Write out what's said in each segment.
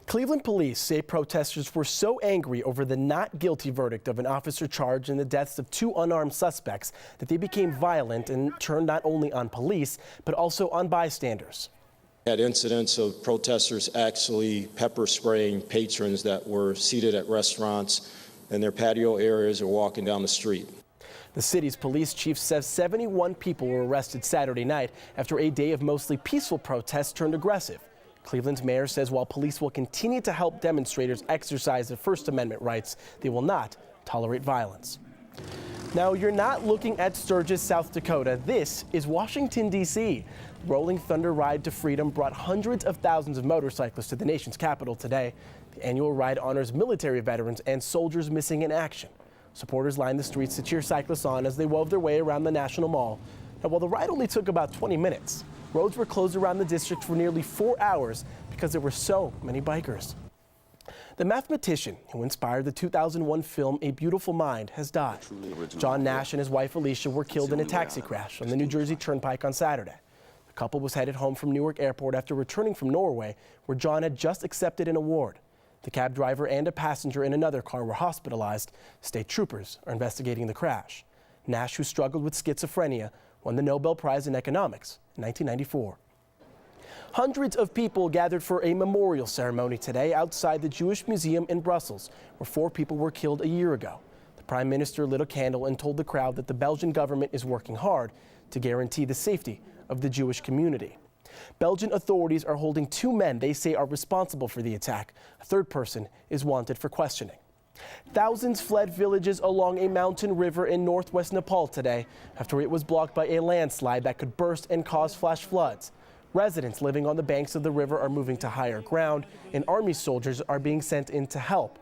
Cleveland police say protesters were so angry over the not guilty verdict of an officer charged in the deaths of two unarmed suspects that they became violent and turned not only on police, but also on bystanders. Had incidents of protesters actually pepper spraying patrons that were seated at restaurants in their patio areas or walking down the street. The city's police chief says 71 people were arrested Saturday night after a day of mostly peaceful protests turned aggressive. Cleveland's mayor says while police will continue to help demonstrators exercise their First Amendment rights, they will not tolerate violence. Now, you're not looking at Sturgis, South Dakota. This is Washington, D.C. The Rolling Thunder Ride to Freedom brought hundreds of thousands of motorcyclists to the nation's capital today. The annual ride honors military veterans and soldiers missing in action. Supporters lined the streets to cheer cyclists on as they wove their way around the National Mall. Now, while the ride only took about 20 minutes, roads were closed around the district for nearly 4 hours because there were so many bikers. The mathematician who inspired the 2001 film A Beautiful Mind has died. John Nash and his wife Alicia were killed in a taxi crash on the New Jersey Turnpike on Saturday. The couple was headed home from Newark Airport after returning from Norway, where John had just accepted an award. The cab driver and a passenger in another car were hospitalized. State troopers are investigating the crash. Nash, who struggled with schizophrenia, won the Nobel Prize in Economics in 1994. Hundreds of people gathered for a memorial ceremony today outside the Jewish Museum in Brussels, where 4 people were killed a year ago. The Prime Minister lit a candle and told the crowd that the Belgian government is working hard to guarantee the safety of the Jewish community. Belgian authorities are holding 2 men they say are responsible for the attack. A third person is wanted for questioning. Thousands fled villages along a mountain river in northwest Nepal today after it was blocked by a landslide that could burst and cause flash floods. Residents living on the banks of the river are moving to higher ground, and army soldiers are being sent in to help.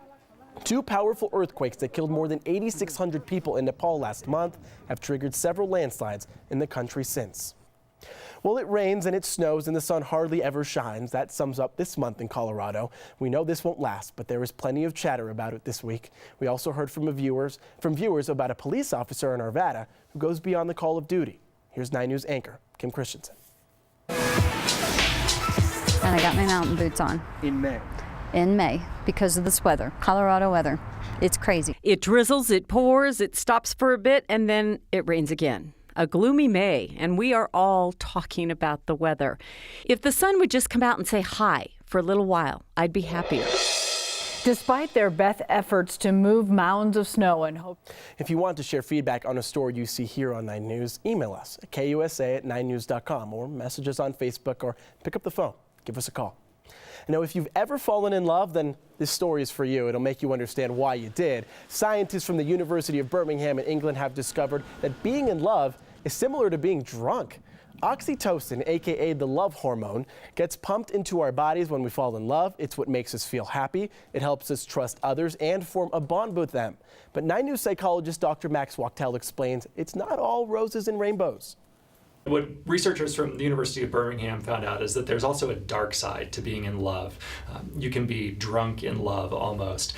2 powerful earthquakes that killed more than 8,600 people in Nepal last month have triggered several landslides in the country since. Well, it rains and it snows and the sun hardly ever shines. That sums up this month in Colorado. We know this won't last, but there is plenty of chatter about it this week. We also heard from viewers about a police officer in Arvada who goes beyond the call of duty. Here's 9 News anchor Kim Christensen. And I got my mountain boots on. In May. In May, because of this weather, Colorado weather. It's crazy. It drizzles, it pours, it stops for a bit, and then it rains again. A gloomy May, and we are all talking about the weather. If the sun would just come out and say hi for a little while, I'd be happier. Despite their best efforts to move mounds of snow and hope. If you want to share feedback on a story you see here on 9 News, email us at kusa@9news.com or message us on Facebook or pick up the phone. Give us a call. Now, if you've ever fallen in love, then this story is for you. It'll make you understand why you did. Scientists from the University of Birmingham in England have discovered that being in love is similar to being drunk. Oxytocin, aka the love hormone, gets pumped into our bodies when we fall in love. It's what makes us feel happy. It helps us trust others and form a bond with them. But 9 News psychologist Dr. Max Wachtel explains it's not all roses and rainbows. What researchers from the University of Birmingham found out is that there's also a dark side to being in love. You can be drunk in love almost.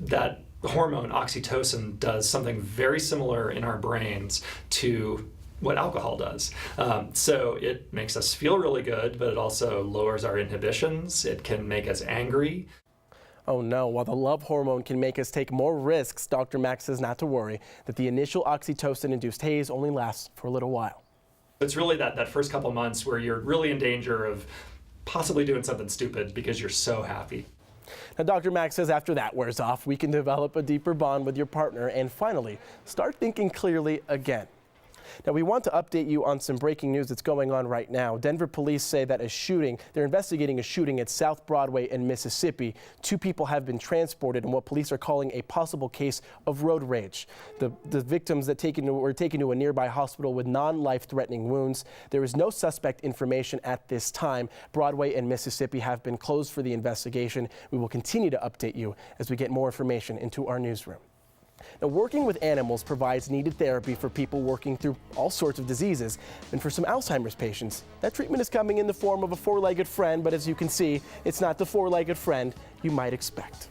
That hormone, oxytocin, does something very similar in our brains to what alcohol does. So it makes us feel really good, but it also lowers our inhibitions. It can make us angry. Oh no, while the love hormone can make us take more risks, Dr. Max says not to worry, that the initial oxytocin-induced haze only lasts for a little while. It's really that first couple months where you're really in danger of possibly doing something stupid because you're so happy. Now, Dr. Max says after that wears off, we can develop a deeper bond with your partner and finally start thinking clearly again. Now, we want to update you on some breaking news that's going on right now. Denver police say that they're investigating a shooting at South Broadway in Mississippi. 2 people have been transported in what police are calling a possible case of road rage. The victims were taken to a nearby hospital with non-life-threatening wounds. There is no suspect information at this time. Broadway and Mississippi have been closed for the investigation. We will continue to update you as we get more information into our newsroom. Now, working with animals provides needed therapy for people working through all sorts of diseases. And for some Alzheimer's patients, that treatment is coming in the form of a 4-legged friend, but as you can see, it's not the 4-legged friend you might expect.